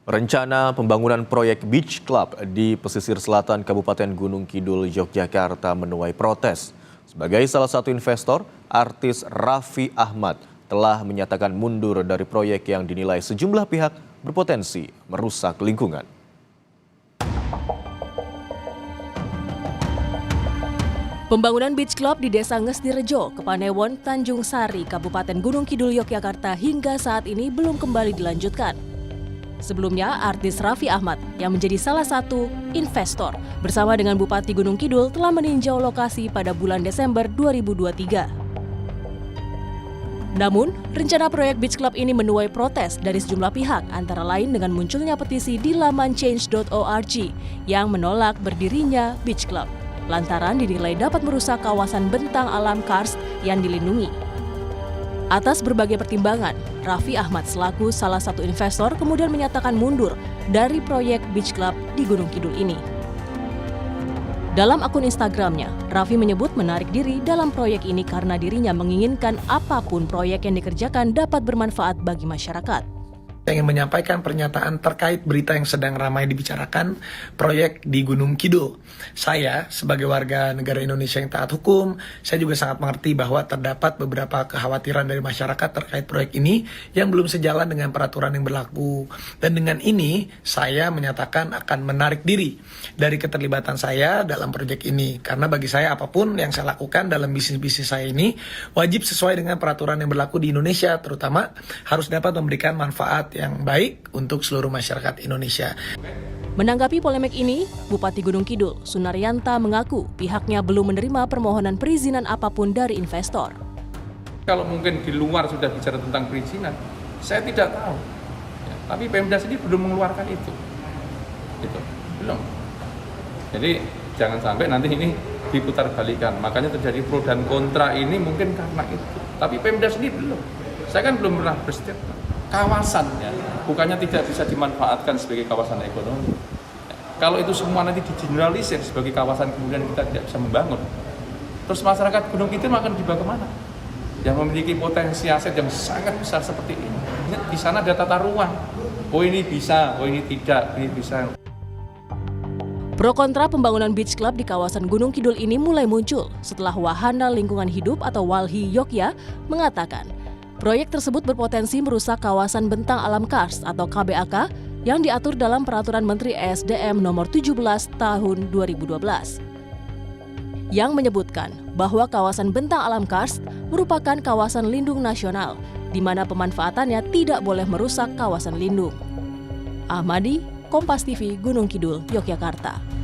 Rencana pembangunan proyek Beach Club di pesisir selatan Kabupaten Gunung Kidul, Yogyakarta menuai protes. Sebagai salah satu investor, artis Raffi Ahmad telah menyatakan mundur dari proyek yang dinilai sejumlah pihak berpotensi merusak lingkungan. Pembangunan Beach Club di Desa Ngesdirejo, Kepanewon, Tanjung Sari, Kabupaten Gunung Kidul, Yogyakarta hingga saat ini belum kembali dilanjutkan. Sebelumnya, artis Raffi Ahmad yang menjadi salah satu investor bersama dengan Bupati Gunung Kidul telah meninjau lokasi pada bulan Desember 2023. Namun, rencana proyek Beach Club ini menuai protes dari sejumlah pihak, antara lain dengan munculnya petisi di laman change.org yang menolak berdirinya Beach Club, lantaran dinilai dapat merusak kawasan bentang alam karst yang dilindungi. Atas berbagai pertimbangan, Raffi Ahmad selaku salah satu investor kemudian menyatakan mundur dari proyek Beach Club di Gunung Kidul ini. Dalam akun Instagramnya, Raffi menyebut menarik diri dalam proyek ini karena dirinya menginginkan apapun proyek yang dikerjakan dapat bermanfaat bagi masyarakat. Saya ingin menyampaikan pernyataan terkait berita yang sedang ramai dibicarakan, proyek di Gunung Kidul. Saya, sebagai warga negara Indonesia yang taat hukum, saya juga sangat mengerti bahwa terdapat beberapa kekhawatiran dari masyarakat terkait proyek ini yang belum sejalan dengan peraturan yang berlaku. Dan dengan ini, saya menyatakan akan menarik diri dari keterlibatan saya dalam proyek ini. Karena bagi saya, apapun yang saya lakukan dalam bisnis-bisnis saya ini, wajib sesuai dengan peraturan yang berlaku di Indonesia, terutama harus dapat memberikan manfaat yang baik untuk seluruh masyarakat Indonesia. Menanggapi polemik ini, Bupati Gunung Kidul, Sunaryanta mengaku pihaknya belum menerima permohonan perizinan apapun dari investor. Kalau mungkin di luar sudah bicara tentang perizinan, saya tidak tahu. Ya, tapi Pemda sendiri belum mengeluarkan itu. Belum. Jadi jangan sampai nanti ini diputar balikan. Makanya terjadi pro dan kontra ini mungkin karena itu. Tapi Pemda sendiri belum. Saya kan belum pernah berstatement. Kawasan, ya, bukannya tidak bisa dimanfaatkan sebagai kawasan ekonomi. Kalau itu semua nanti digeneralisir sebagai kawasan kemudian kita tidak bisa membangun, terus masyarakat Gunung Kidul akan dibawa kemana? Yang memiliki potensi aset yang sangat besar seperti ini. Di sana ada tata ruang. Oh ini bisa, oh ini tidak, ini bisa. Pro kontra pembangunan Beach Club di kawasan Gunung Kidul ini mulai muncul setelah Wahana Lingkungan Hidup atau WALHI Yogyakarta mengatakan proyek tersebut berpotensi merusak kawasan bentang alam karst atau KBAK yang diatur dalam Peraturan Menteri ESDM Nomor 17 Tahun 2012 yang menyebutkan bahwa kawasan bentang alam karst merupakan kawasan lindung nasional di mana pemanfaatannya tidak boleh merusak kawasan lindung. Ahmadi, Kompas TV, Gunung Kidul, Yogyakarta.